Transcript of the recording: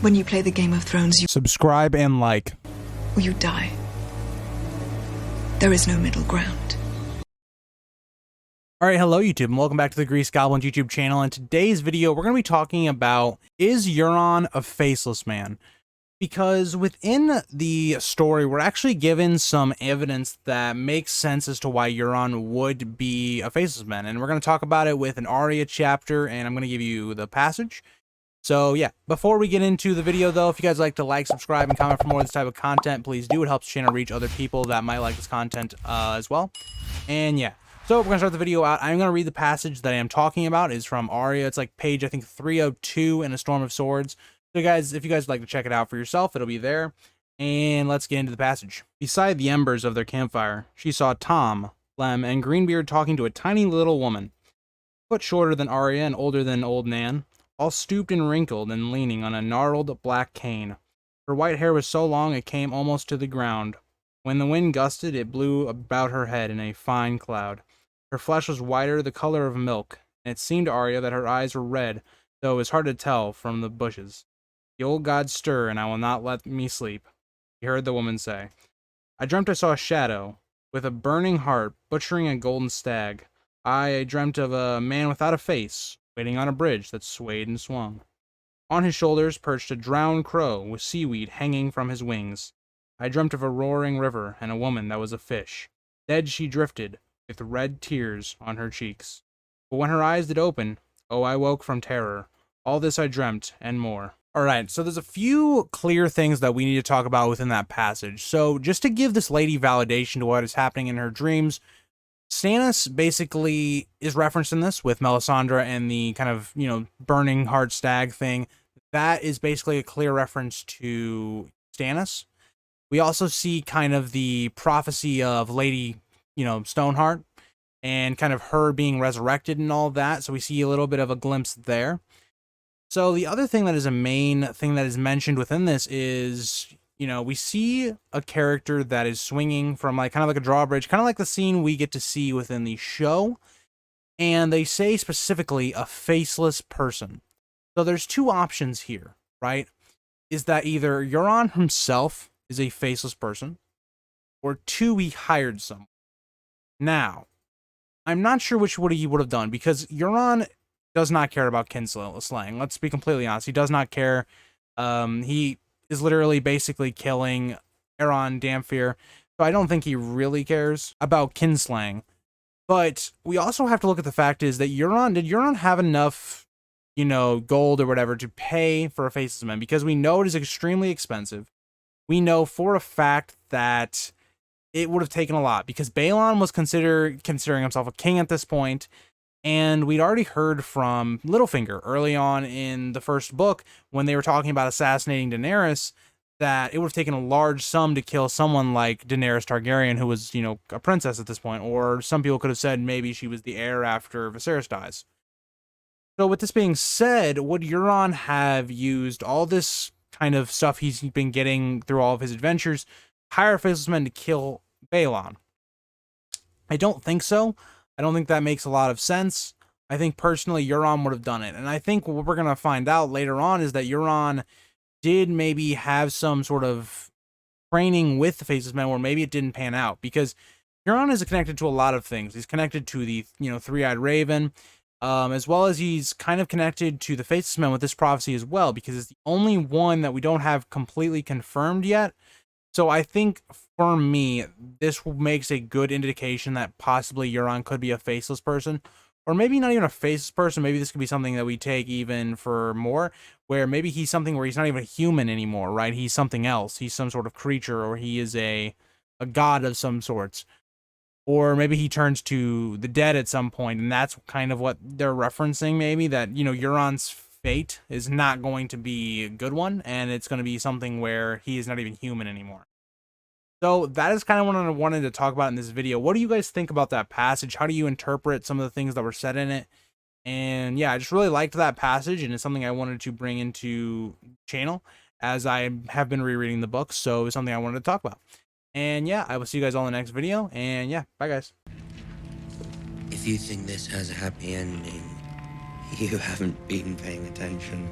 When you play the Game of Thrones, you subscribe and like, or you die. There is no middle ground. Alright, hello YouTube, and welcome back to the Grease Goblins YouTube channel. In today's video, we're going to be talking about, is Euron a faceless man? Because within the story, we're actually given some evidence that makes sense as to why Euron would be a faceless man. And we're going to talk about it with an Arya chapter, and I'm going to give you the passage. So yeah, before we get into the video though, if you guys like to like, subscribe, and comment for more of this type of content, please do. It helps the channel reach other people that might like this content as well. And yeah. So we're going to start the video out. I'm going to read the passage that I am talking about. Is from Arya. It's like page, I think, 302 in A Storm of Swords. So guys, if you guys would like to check it out for yourself, it'll be there. And let's get into the passage. Beside the embers of their campfire, she saw Tom, Lem, and Greenbeard talking to a tiny little woman, a foot shorter than Arya and older than old Nan, all stooped and wrinkled and leaning on a gnarled black cane. Her white hair was so long it came almost to the ground. When the wind gusted, it blew about her head in a fine cloud. Her flesh was whiter, the color of milk, and it seemed to Arya that her eyes were red, though it was hard to tell from the bushes. The old gods stir, and I will not let me sleep, he heard the woman say. I dreamt I saw a shadow, with a burning heart, butchering a golden stag. I dreamt of a man without a face, waiting on a bridge that swayed and swung. On his shoulders perched a drowned crow, with seaweed hanging from his wings. I dreamt of a roaring river, and a woman that was a fish. Dead she drifted, with red tears on her cheeks. But when her eyes did open, oh, I woke from terror. All this I dreamt, and more. Alright, so there's a few clear things that we need to talk about within that passage. So, just to give this lady validation to what is happening in her dreams, Stannis basically is referenced in this with Melisandre and the kind of, burning heart stag thing. That is basically a clear reference to Stannis. We also see kind of the prophecy of Lady Stoneheart, and kind of her being resurrected and all that. So we see a little bit of a glimpse there. So the other thing that is a main thing that is mentioned within this is, we see a character that is swinging from kind of like a drawbridge, kind of like the scene we get to see within the show. And they say specifically a faceless person. So there's two options here, right? Is that either Euron himself is a faceless person, or two, he hired someone. Now, I'm not sure which he would have done, because Euron does not care about kinslaying. Let's be completely honest. He does not care. He is literally basically killing Aeron Damphyr, so I don't think he really cares about kinslaying. But we also have to look at the fact is that did Euron have enough, gold or whatever to pay for a faceless man? Because we know it is extremely expensive. We know for a fact that it would have taken a lot, because Balon was considering himself a king at this point, and we'd already heard from Littlefinger early on in the first book when they were talking about assassinating Daenerys that it would have taken a large sum to kill someone like Daenerys Targaryen, who was, a princess at this point, or some people could have said maybe she was the heir after Viserys dies. So with this being said, would Euron have used all this kind of stuff he's been getting through all of his adventures, hire faceless men to kill Balon? I don't think so. I don't think that makes a lot of sense. I think personally Euron would have done it. And I think what we're going to find out later on is that Euron did maybe have some sort of training with the faceless men, or maybe it didn't pan out, because Euron is connected to a lot of things. He's connected to the, Three-Eyed Raven, as well as he's kind of connected to the faceless men with this prophecy as well, because it's the only one that we don't have completely confirmed yet. So I think for me, this makes a good indication that possibly Euron could be a faceless person, or maybe not even a faceless person. Maybe this could be something that we take even for more, where maybe he's something where he's not even a human anymore, right? He's something else. He's some sort of creature, or he is a god of some sorts. Or maybe he turns to the dead at some point, and that's kind of what they're referencing, maybe, that, Euron's fate is not going to be a good one, and it's going to be something where he is not even human anymore. So that is kind of what I wanted to talk about in this video. What do you guys think about that passage? How do you interpret some of the things that were said in it? And yeah, I just really liked that passage, and it's something I wanted to bring into the channel, as I have been rereading the book, so it's something I wanted to talk about. And yeah, I will see you guys all in the next video, and yeah, bye guys. If you think this has a happy ending, you haven't been paying attention.